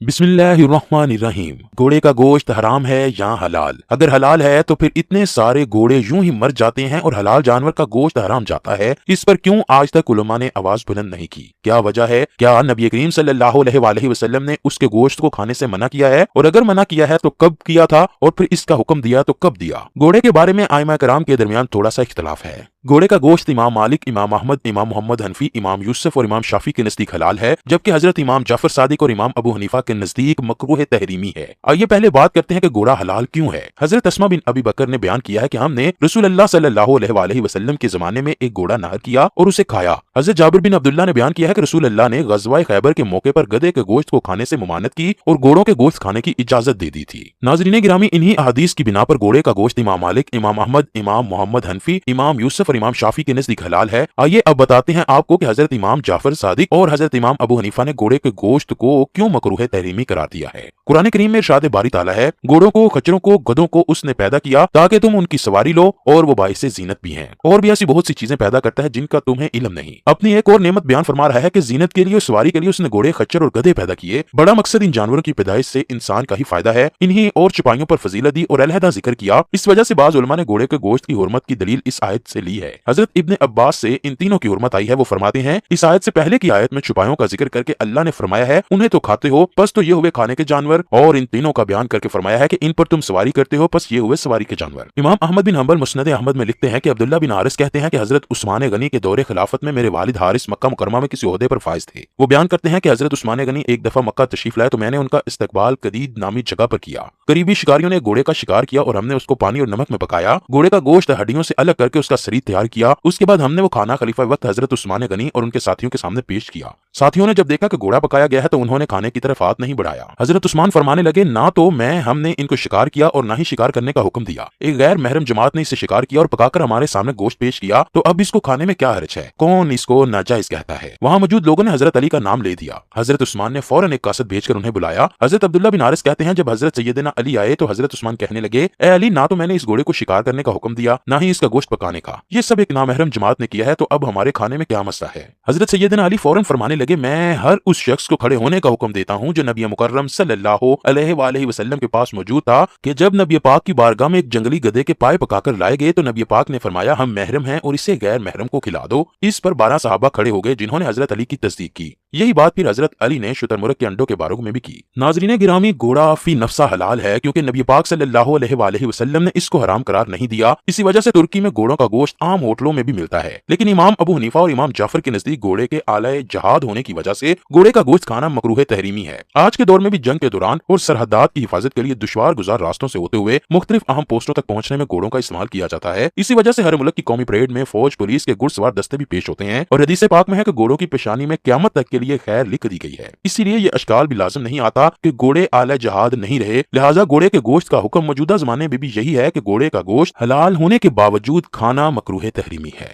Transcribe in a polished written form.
बिस्मिल्लाहिर्रहमानिर्रहीम। घोड़े का गोश्त हराम है या हलाल? अगर हलाल है तो फिर इतने सारे घोड़े यूं ही मर जाते हैं और हलाल जानवर का गोश्त हराम जाता है, इस पर क्यों आज तक उलमा ने आवाज बुलंद नहीं की? क्या वजह है? क्या नबी करीम सल्लल्लाहु अलैहि वसल्लम ने उसके गोश्त को खाने से मना किया है, और अगर मना किया है तो कब किया था, और फिर इसका हुक्म दिया तो कब दिया? घोड़े के बारे में आइमा कराम के दरमियान थोड़ा सा इख्तलाफ है। घोड़े का गोश्त इमाम मालिक, इमाम अहमद, इमाम मोहम्मद हनफी, इमाम यूसुफ और इमाम शाफी के नजदीक हलाल है, जबकि हजरत इमाम जाफर सादिक और इमाम अबू हनीफा के नजदीक मकरूह तहरीमी है। आइए पहले बात करते हैं कि घोड़ा हलाल क्यों है। हजरत अस्मा बिन अबी बकर ने बयान किया है कि हमने रसूलुल्लाह सल्लल्लाहु अलैहि वसल्लम के जमाने में एक घोड़ा नहर किया और उसे खाया। हजरत जाबिर बिन अब्दुल्लाह ने बयान किया है कि रसूलुल्लाह ने गज़वा खैबर के मौके पर गधे के गोश्त को खाने से मुमानत की और घोड़ों के गोश्त खाने की इजाजत दे दी थी। नाज़रीन गिरामी, इन्हीं अहादीस की बिना पर घोड़े का गोश्त इमाम मालिक, इमाम अहमद, इमाम मोहम्मद हनफी, इमाम यूसुफ और इमाम शाफी के नजदीक हलाल है। आइए अब बताते हैं आपको कि हजरत इमाम जाफर सादिक और हजरत इमाम अबू हनीफा ने घोड़े के गोश्त को क्यों मकरूह तहरीमी करार दिया है। कुरान करीम में इरशाद बारी ताला है, घोड़ों को, खच्चरों को, गधों को उसने पैदा किया ताकि तुम उनकी सवारी लो और वो बाइस जीनत भी हैं। और भी ऐसी बहुत सी चीजें पैदा करता है जिनका तुम्हें इल्म नहीं। अपनी एक और नेमत बयान फरमा रहा है कि जीनत के लिए और सवारी के लिए उसने घोड़े, खच्चर और गधे पैदा किए। बड़ा मकसद इन जानवरों की पैदाइश से इंसान का ही फायदा है। इन्हीं और चुपाइयों पर फजीलत दी और अलहदा जिक्र किया। इस वजह से बाज़ उलमा ने घोड़े के गोश्त की हुर्मत की दलील इस आयत से ली है। हजरत इब्ने अब्बास से इन तीनों की हुर्मत आई है। वो फरमाते हैं, इस आयत से पहले की आयत में चुपाइयों का जिक्र करके अल्लाह ने फरमाया है उन्हें तो खाते हो, बस तो ये हुए खाने के जानवर, और इन तीनों का बयान करके फरमाया है कि इन पर तुम सवारी करते हो, बस ये हुए सवारी के जानवर। इमाम अहमद बिन हंबल मुस्नद अहमद में लिखते हैं कि अब्दुल्ला बिन हारिस कहते हैं कि हजरत उस्मान गनी के दौरे खिलाफत में मेरे वालिद हारिस मक्का मुकरमा में किसी ओहदे पर फाइज थे। वो बयान करते हैं कि हजरत उस्मान गनी एक दफा मक्का तशरीफ लाए तो मैंने उनका इस्तकबाल कदीद नामी जगह पर किया। करीबी शिकारियों ने घोड़े का शिकार किया और हमने उसको पानी और नमक में पकाया। घोड़े का गोश्त हड्डियों से अलग करके उसका शरीर तैयार किया। उसके बाद हमने वो खाना खलीफा वक्त हजरत उस्मान गनी और उनके साथियों के सामने पेश किया। साथियों ने जब देखा कि घोड़ा पकाया गया है तो उन्होंने खाने की तरफ हाथ नहीं बढ़ाया। हजरत उस्मान फरमाने लगे, ना तो हमने इनको शिकार किया और ना ही शिकार करने का हुक्म दिया। एक गैर महरम जमात ने इसे शिकार किया और पकाकर हमारे सामने गोश्त पेश किया, तो अब इसको खाने में क्या हर्ज है? कौन इसको नाजायज कहता है? वहाँ मौजूद लोगों ने हजरत अली का नाम ले दिया। हजरत उस्मान ने फौरन एक कासद भेजकर उन्हें बुलाया। हजरत अब्दुल्ला बिन हारिस कहते हैं, जब हजरत सैयदना अली आए तो हजरत उस्मान कहने लगे, ए अली, ना तो मैंने इस घोड़े को शिकार करने का हुक्म दिया, ना ही इसका गोश्त पकाने का। ये सब एक नामहरम जमात ने किया है, तो अब हमारे खाने में क्या मसला है? हजरत सैयदना अली फौरन फरमाने लगे, मैं हर उस शख्स को खड़े होने का हुक्म देता हूँ जो नबी मुकर्रम सल्लल्लाहु अलैहि वसल्लम के पास मौजूद था कि जब नबी पाक की बारगाह में एक जंगली गधे के पाए पकाकर लाए गए तो नबी पाक ने फरमाया, हम महरम हैं और इसे गैर महरम को खिला दो। इस पर 12 सहाबा खड़े हो गए जिन्होंने हजरत अली की तस्दीक की। यही बात फिर हजरत अली ने शुतुरमुर्ग के अंडों के बारे में भी की। नाजरीन गिरामी, घोड़ा फी नफ्सा हलाल है क्योंकि नबी पाक सल्लल्लाहु अलैहि वसल्लम ने इसको हराम करार नहीं दिया। इसी वजह से तुर्की में घोड़ों का गोश्त आम होटलों में भी मिलता है, लेकिन इमाम अबू हनीफा और इमाम जाफर के नजदीक घोड़े के आलाए जहाद होने की वजह से घोड़े का गोश्त खाना मकरूह तहरीमी है। आज के दौर में भी जंग के दौरान और सरहदात की हिफाजत के लिए दुश्वार गुजार रास्तों से होते हुए मुख्तलिफ अहम पोस्टों तक पहुंचने में घोड़ों का इस्तेमाल किया जाता है। इसी वजह से हर मुल्क की कौमी परेड में फौज, पुलिस के घुड़सवार दस्ते भी पेश होते हैं, और हदीस पाक में है कि घोड़ों की पेशानी में क़यामत तक के लिए खैर लिख दी गई है। इसीलिए ये अशकाल भी लाजिम नहीं आता कि घोड़े आला जहाद नहीं रहे। लिहाजा घोड़े के गोश्त का हुक्म मौजूदा जमाने में भी यही है कि घोड़े का गोश्त हलाल होने के बावजूद खाना मकरूह तहरीमी है।